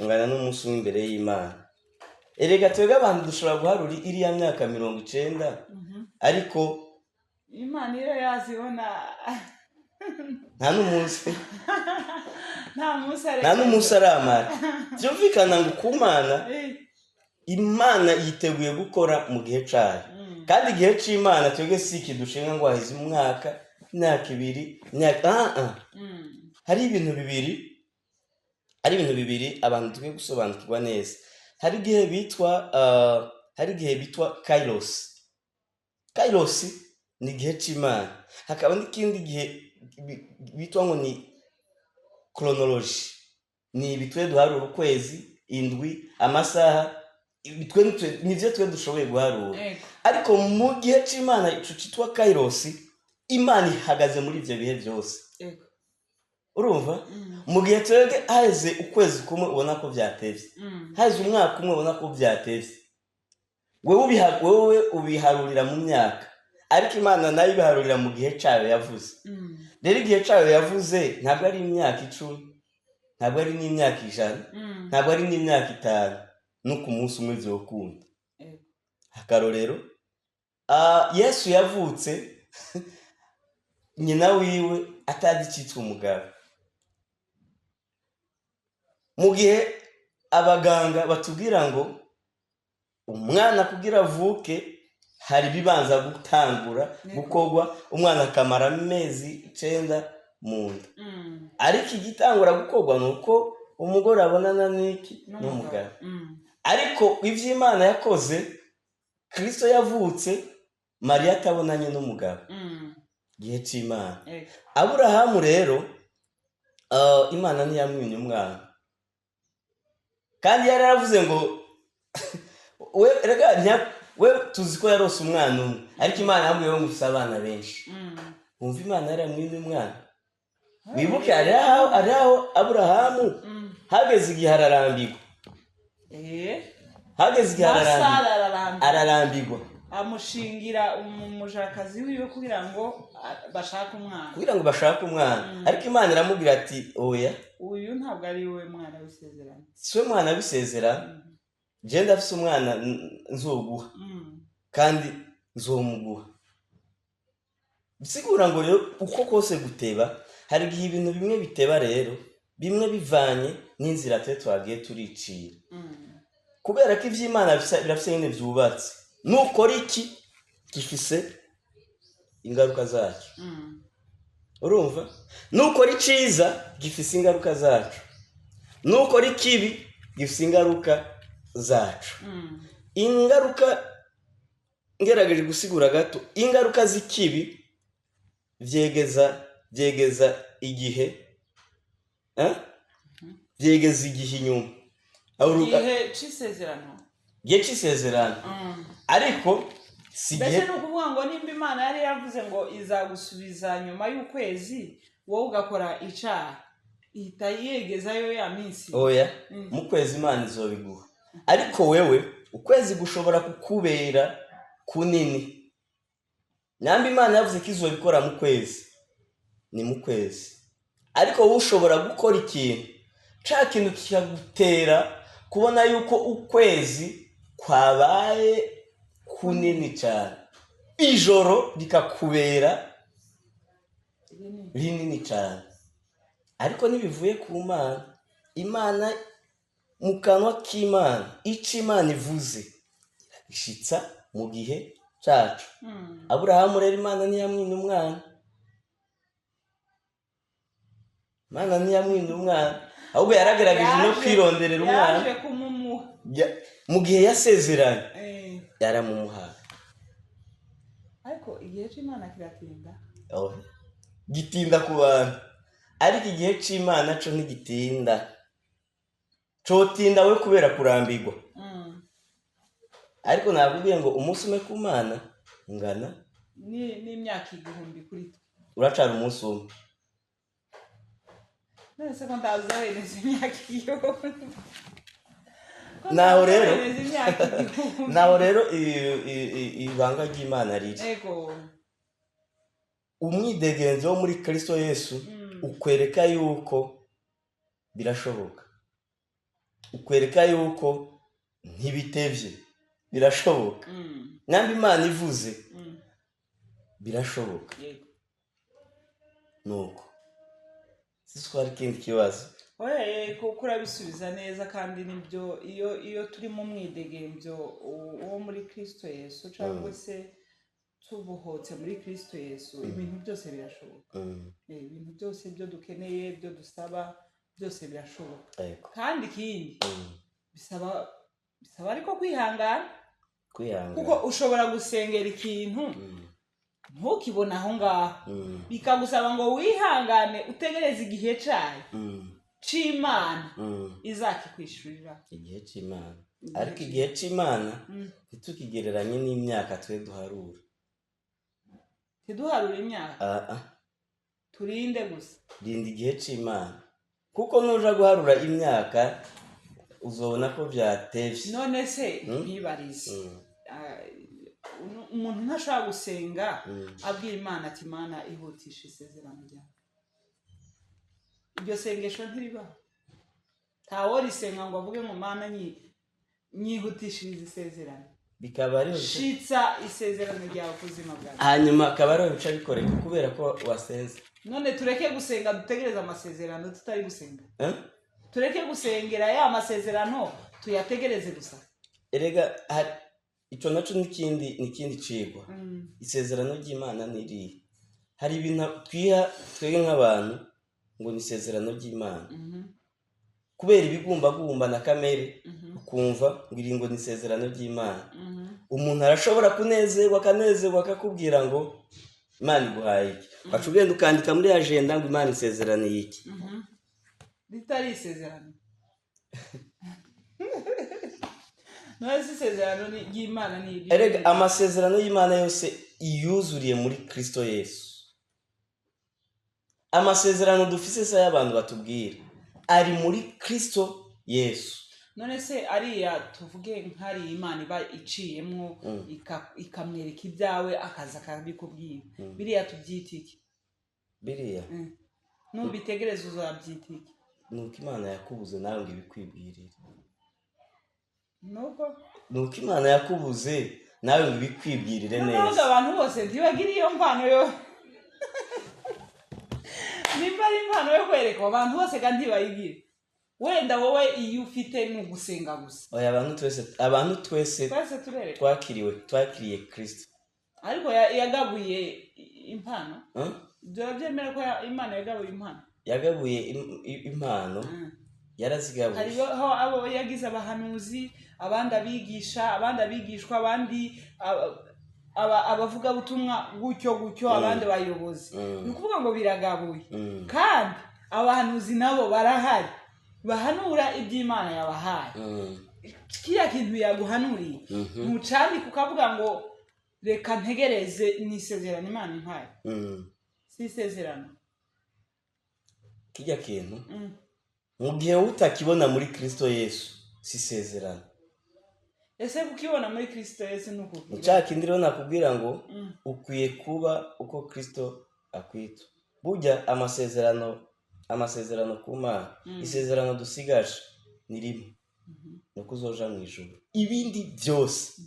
ungana n'umunsi umwe imbere y'Imana erega twebwe abantu dushobora guharura iriya myaka 90 ariko Imana iyo yazibona nta n'umunsi nta n'umunsi aramara byumvikana ngo ku Mana Imana yiteguye gukora mu gihe cyayo kandi igihe cy'Imana twebwe si ikidushinga ngo ahize umwaka imyaka 2 imyaka hari ibintu bibiri abantu twe gusobanukirwa neza hari igihe bitwa Kairos ni igihe cy'Imana hakaba n'ikindi gihe bitwa ngo ni chronology ni bitwe duharura ukwezi indwi amasaha nivyo twe dushoboye guharura ariko mu gihe cy'Imana ico cyitwa Kairos Imana ihagaze muri ivyo bihe byose urumva mu gihe twebwe haheze ukwezi kumwe ubona ko byatevye haheze umwaka umwe ubona ko byatevye wewe ubiharurira mu myaka ariko Imana nayo ibiharurira mu gihe cyayo yavuze rero igihe cyayo yavuze ntabwo ari imyaka 10 ntabwo ari n'imyaka 100 ntabwo ari n'imyaka 5 no ku munsi umwe vyokunda akarorero Yesu yavutse nyina wiwe atagicitse umugabo mu gihe abaganga batubwira ngo umwana kugira avuke hari bibanza gutangura gukogwa umwana akamara amezi 9 mu nda ariko igitangura gukogwa nuko umugore abonana n'iki n'umugabo ariko ivy'Imana yakoze Kristo yavutse Maria atabonanye n'umugabo gihe cy'Imana Aburahamu rero Imana ntiyamwimye umwana kandi yaravuze ngo we tuzi ko yarose umwana umwe ariko Imana yamubwiye ngo ufite abana benshi umva Imana yaramwimye umwana wibuke ari aho Aburahamu hageze igihe ararambirwa ararambirwa amushingira umujakazi wiwe kugira ngo bashake umwana ariko Imana iramubwira ati oya uyu ntabwo ari we mwana w'isezerano si we mwana w'isezerano je ndafise umwana nzoguha kandi nzomuguha bisigura ngo rero uko kose guteba hari igihe ibintu bimwe biteba rero bimwe bivanye n'inzira twagiye turicira kubera ko ivy'Imana birafise nyine byubatse nukora iki gifise ingaruka zacu urumva nukora iciza gifise ingaruka zacu nukora ikibi gifise ingaruka zacu ingaruka ngerageje gusigura gato ingaruka z'ikibi vyegeza igihe vyegeza igihe inyuma igihe c'isezerano ariko si gihe mbese nukuvuga ngo nimba Imana yari yavuze ngo izagusubiza nyuma y'ukwezi wowe ugakora icaha ihita yegezayo ya minsi oya mu kwezi Imana izobiguha ariko wewe ukwezi gushobora kukubera kunini nambi Imana yavuze ko izobikora mu kwezi ni mu kwezi ariko wowe ushobora gukora ikintu ca kintu kikagutera kubona yuko ukwezi kwabaye kunini cyane, ijoro rikakubera rinini cyane. Ariko ntibivuye ku Mana. Imana mu kanwa k'Imana, icyo Imana ivuze ishitsa mu gihe cyacu. Aburahamu rero Imana ntiyamwinda umwana. Imana ntiyamwinda umwana, ahubwo yaragerageje no kwironderera umwana. yaje kumumuha Mu gihe yasezeranye yaramumuhaye. ariko igihe cy'Imana kiratinda. Gitinda ku bantu, ariko igihe cy'Imana cyo ntigitinda. Cotinda we kubera kurambirwa. Ariko nakubwiye ngo umunsi umwe ku Mana ngana n'imyaka 1000 kuri twe. Uracana umunsi umwe. Nese ko ndazahereza imyaka 1000. Naho rero ibanga ry'Imana riri. Ego. Umwidegenzo wo muri Kristo Yesu ukwereka yuko birashoboka. Ukwereka yuko ntibitevye, birashoboka. Nambi Imana ivuze birashoboka. Yego. Nuko siswari kindi kibazo. Kuko urabisubiza neza kandi nibyo iyo turi mu mwidegenzo wo muri Kristo Yesu cyangwa se tubuhotse muri Kristo Yesu, ibintu byose birashoboka. Ibintu byose byo dukeneye, byo dusaba, byose birashoboka. Kandi ikindi bisaba ariko kwihangana. Kuko ushobora gusengera ikintu ntukibona aho ngaho, bikagusaba ngo wihangane utegereze igihe cyayo cy'Imana izakikwishurira. Igihe cy'Imana, ariko igihe cy'Imana ntitukigereranye n'imyaka twe duharura. Tiduharura imyaka? Turinde gusa. Rinda igihe cy'Imana, kuko nuja guharura imyaka uzobona ko byatevye. None se ntibarize umuntu ntashobora gusenga abwira Imana ati Imana ihutisha isezerano ryawe. Iryo sengesho ntiribaho. Ntawo risenga ngo avuge ngo Mana nyihutishirize isezerano. Bikaba ari shitsa isezerano ryawe kuzima bwawe. Hanyuma akaba ari bica bikoreka kubera ko wasenze. None tureke gusenga dutegereze amasezerano tutari gusenga. Tureke gusengera ya masezerano tuyategereze gusa. Erega ico naco nikindi cigwa. Isezerano ry'Imana niri. Hari ibintu twege nk'abantu ngo ni isezerano ry'Imana. Kubera ibigumbagumba na kamere ukumva ngo ni isezerano ry'Imana. Umuntu arashobora kunezerwa akakubwira ngo Imana iguhaye iki. Bacugenda ukandika muri agenda ngo Imana isezerano yiki. Ritari isezerano. Nasi isezerano y'Imana ni. Erega amasezerano y'Imana yose iyuzuriye muri Kristo Yesu. Amasezerano dufise se y'abantu batubwira ari muri Kristo Yesu. None se ariya tuvuge nkari Imana iba iciyemwo ikamwereka ibyawe akaza kabikubwira. Biriya tubyitiki. Biriya. Nubitegereza uzabyitiki. Nuko Imana yakubuze nawe ngo ibikwibwirire. Nuko Imana yakubuze nawe ngo ibikwibwirire neza. Nubwo abantu bose ntibagira iyo mpano yo. Nimba ari impano yo kwereka abantu bose kandi bayigira. Wenda wowe iyo ufite ni ugusenga gusa. Oya abantu twese twakiriye Kristo. Ariko yagabuye impano. Byarabyemera ko Imana yagabuye impano. Yagabuye impano. Yarazigabuye. Hariho abo yagize abahanuzi, abandi abigisha, abandi abigishwa, abandi abavuga butumwa gutyo abandi bayobozi. Nukuvuga ngo biragabuye. Kandi abahanuzi nabo barahari. Bahanura iby'Imana yabahaye. Kiriya kintu yaguhanuriye ntucandi kukavuga ngo reka ntegereze nisezerano Imana impaye. Si isezerano. Kijya kintu mu gihe utakibona muri Kristo Yesu si isezerano. Ese kukibona muri Kristo Yesu nuko Nshaka rero nakubwira ngo ukwiye kuba uko Kristo akwita. Burya amasezerano amasezerano ku Mana, isezerano dusigaje ni rimwe, ni uko uzoja mu ijuru. Ibindi byose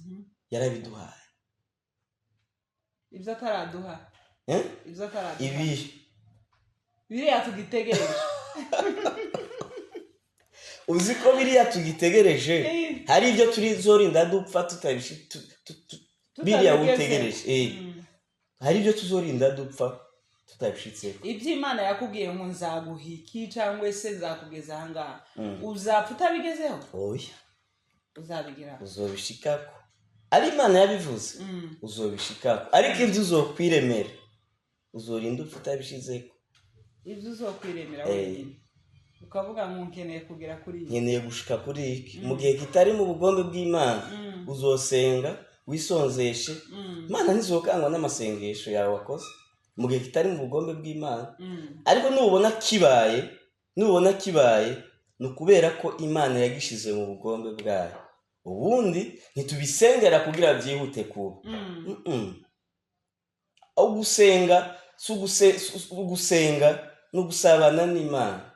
yarabiduhaye. Ibyo ataraduha ibihe biriya tugitegereje. uzi ko biriya tugitegereje hari ibyo tuzorinda dupfa biriya utegereje hari ibyo tuzorinda dupfa tutabishitseho. Iby'Imana yakubwiye ngo nzaguha iki cyangwa se nzakugeza aha ngaha, uzapfa utabigezeho? Oya, uzabigeraho, uzobishikako. Ari Imana yabivuze, uzobishikako. Ariko ibyo uzokwiremera uzorinda upfa utabishizeko. Ibyo uzokwiremera wenyine ukavuga ngo nkeneye kugera kuri iki, nkeneye gushika kuri iki, mu gihe kitari mu bugombe bw'Imana uzosenga wisonzeshe. Imana ntizokangwa n'amasengesho yawe wakoze mu gihe kitari mu bugombe bw'Imana. Ariko nubona kibaye ni ukubera ko Imana yagishize mu bugombe bwayo. Ubundi ntitubisengera kugira byihute kuba. Aho gusenga no gusabana n'Imana.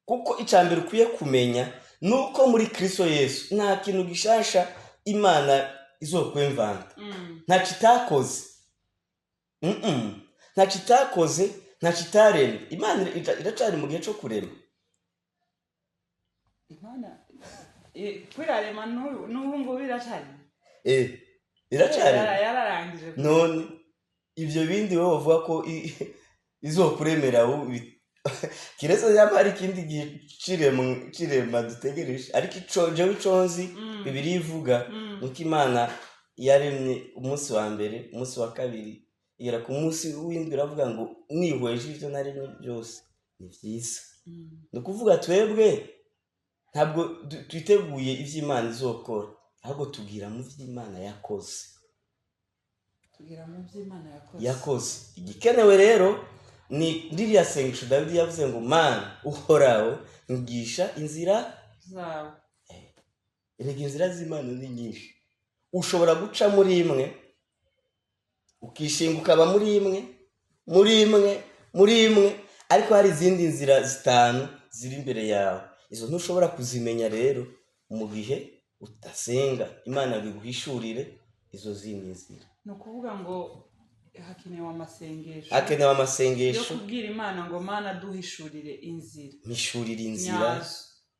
Kuko icambere ukwiye kumenya nuko muri Kristo Yesu nta kintu gishasha Imana izokwemvanta. Nta kitakoze. Nta kitakoze, nta kitaremye. Imana iracari mu gihe cyo kurema. Imana kwirarema n'ubu ngo biracari. Iracari. Yararangije. None ibyo bindi wowe uvuga ko izokuremera kiretse yaba ari ikindi gihe cirema dutegereje. Ariko jewe iconzi Bibiliya ivuga nuko Imana yaremye umunsi wa mbere, umunsi wa kabiri, igera ku munsi w'indwi iravuga ngo nihweje ibyo naremye byose ni byiza. Ni ukuvuga twebwe ntabwo twiteguye iby'Imana izokora, ahubwo tugira mu by'Imana yakoze. Yakoze. Igikenewe rero ni ririya sengesho Dawidi yavuze ngo Mana uhoraho ngisha inzira zawe. Erega inzira z'Imana ni nyinshi. Ushobora guca muri imwe ukishinga ukaba muri imwe ariko hari izindi nzira zitanu ziri imbere yawe. Izo ntushobora kuzimenya rero mu gihe utasenga Imana biguhishurire izo zindi nzira. Ni ukuvuga ngo hakenewe amasengesho yo kubwira Imana ngo Mana duhishurire inzira. Mishurire inzira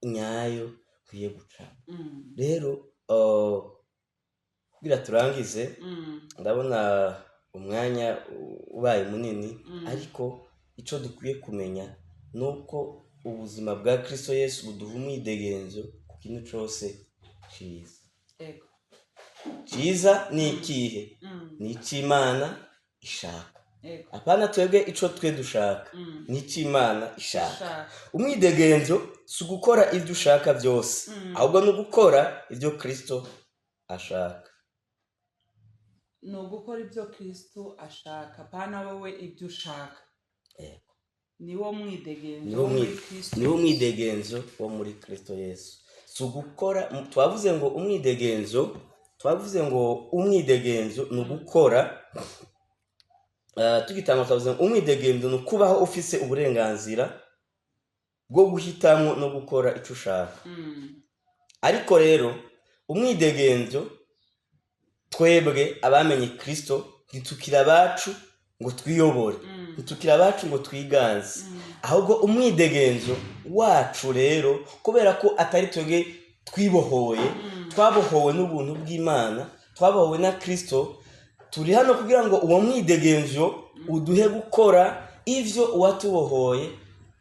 nyayo kwiye guca. Rero kugira turangize ndabona umwanya ubaye munini, ariko icyo dukwiye kumenya nuko ubuzima bwa Kristo Yesu buduha umwidegenzo ku kintu cyose cyiza. Cyiza ni ikihe? Ni icy'Imana ishaka. Apana twebwe ico twe dushaka, ni icy'Imana ishaka. Umwidegenzo si ugukora ibyo ushaka byose, ahubwo ni ugukora ibyo Kristo ashaka. Ni ugukora ibyo Kristo ashaka, apana wowe ibyo ushaka. Niwo mwidegenzo wo muri Kristo Yesu. Si ugukora, twavuze ngo umwidegenzo ni ugukora. Tugitanga twavuze ngo umwidegenzo ni ukubaho ufise uburenganzira bwo guhitamo no gukora icyo ushaka. Ariko rero umwidegenzo twebwe abamenye Kristo ntitukira abacu ngo twiyobore, ntitukira abacu ngo twiganze, ahubwo umwidegenzo wacu rero kubera ko atari twebwe twibohoye, twabohowe n'ubuntu bw'Imana, twabohowe na Kristo. Turi hano kugira ngo uwo mwidegenzo uduhe gukora ivyo uwatubohoye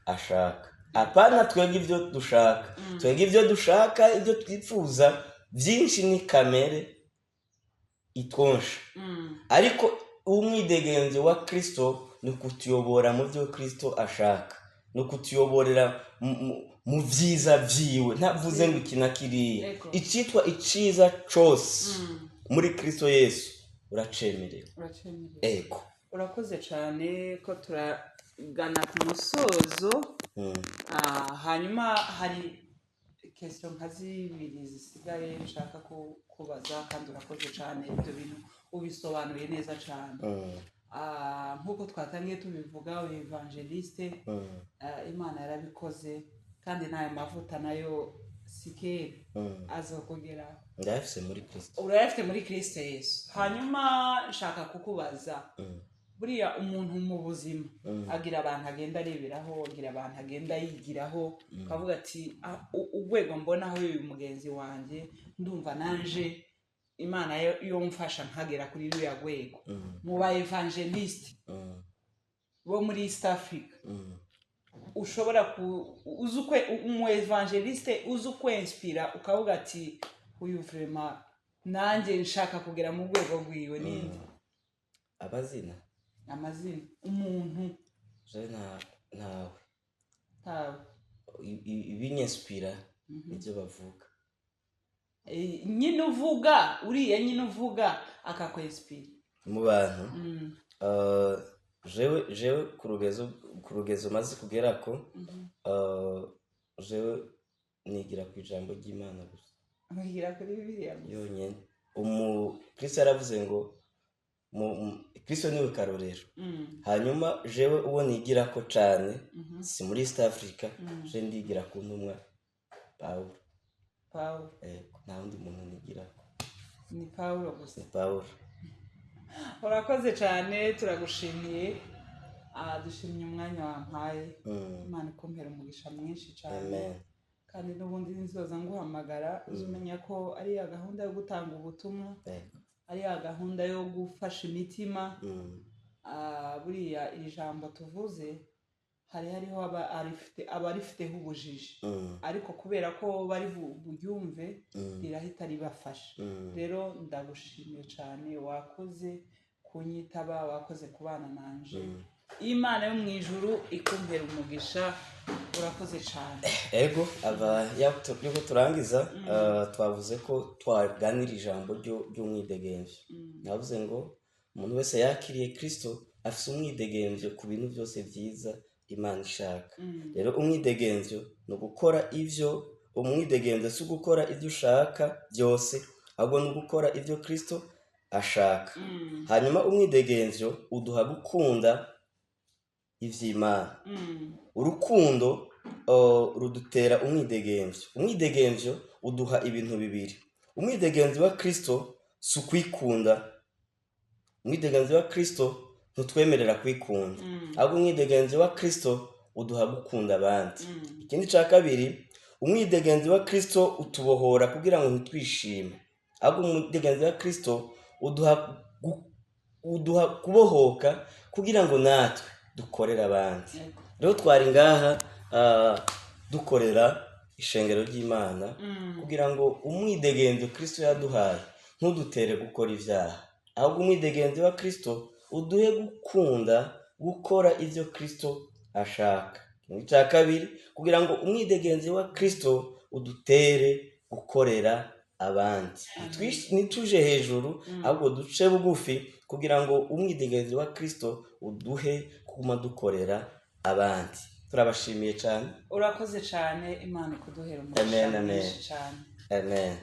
ashaka. Apana twebwe ivyo dushaka. Twebwe ivyo dushaka, ivyo twifuza byinshi ni kamere itwonsha. Ariko umwidegenzo wa Kristo ni kutuyobora mu byo Kristo ashaka, no kutuyoborera mu vyiza vyiwe. Ntavuze ngo ikina kiriya, icitwa iciza cose muri Kristo Yesu uracemerewe. Urakoze cyane ko turagana ku musozo. Hanyuma hari question nka zibiri zisigaye nshaka kubaza, kandi urakoze cyane, ibyo bintu ubisobanuye neza cyane. nk'uko twatangiye tubivuga evangeliste imana yarabikoze kandi n'ayo mavuta nayo sikeri azokugeraho urayafite muri Kristo Yesu. hanyuma nshaka kukubaza buriya umuntu mu buzima agira abantu agenda areberaho, agira abantu agenda yigiraho, ukavuga ati urwego mbonaho uyu mugenzi wanjye ndumva nanje imana yo mfasha nkagera kuri ruriya rwego. mu ba evangeliste bo muri East Africa ushobora umu evangeliste uzi kwinspira ukavuga ati uyu vraiment nanjye nshaka kugera mu rwego rwiwe ninde? amazina umuntu ntawe ibinyaspira ibyo bavuga nyine uvuga uriya nyine uvuga akakwinspira mu bantu. jewe ku rugezo maze kugera ko jewe nigira ku ijambo ry'Imana gusa. nigira kuri Bibiliya gusa yonyine. Kristo yaravuze ngo Kristo niwe karorero. hanyuma jewe uwo nigira ko cyane si muri East Africa, je ndigira ku ntumwa Pawulo. nta wundi muntu nigira ko, ni Pawulo gusa. Pawulo. urakoze cyane, turagushimiye. dushimye umwanya wampaye. Imana ikumpera umugisha mwinshi cyane. kandi n'ubundi nzoza nguhamagara uzumenya ko ari ya gahunda yo gutanga ubutumwa, ari ya gahunda yo gufasha imitima. buriya iri jambo tuvuze hariho abarifiteho ubujiji, ariko kubera ko bari buryumve rirahita ribafasha. rero ndagushimiye cyane, wakoze kunyitaba, wakoze kubana nanje. Imana yo mu ijuru ikumpera umugisha, urakoze cyane. Ego yuko turangiza twavuze ko twaganira ijambo ry'umwidegemvyo. navuze ngo umuntu wese yakiriye Kristo afite umwidegemvyo ku bintu byose byiza Imana ishaka. rero umwidegemvyo ni ugukora ivyo, umwidegemvyo si ugukora ibyo ushaka byose, ahubwo ni ugukora ibyo Kristo ashaka. hanyuma umwidegemvyo uduha gukunda ivy'Imana. urukundo rudutera umwidegemvyo. umwidegemvyo uduha ibintu bibiri. umwidegemvyo wa Kristo si ukwikunda. umwidegemvyo wa Kristo ntutwemerera kwikunda, ahubwo umwidegemvyo wa Kristo uduha gukunda abandi. ikindi cya kabiri, umwidegemvyo wa Kristo utubohora kugira ngo ntitwishime, ahubwo umwidegemvyo wa Kristo uduha kubohoka kugira ngo natwe dukorera abandi. rero twari ngaha dukorera ishengero ry'Imana kugira ngo umwidegemvyo Kristo yaduhaye ntudutere gukora ibyaha, ahubwo umwidegemvyo wa Kristo uduhe gukunda gukora ibyo Kristo ashaka. icya kabiri, kugira ngo umwidegemvyo wa Kristo udutere gukorera abandi. ntituje hejuru, ahubwo duce bugufi kugira ngo umwidegemvyo wa Kristo uduhe kuguma dukorera abandi. turabashimiye cyane. urakoze cyane, Imana ikuduhera umugisha mwinshi cyane. Amen.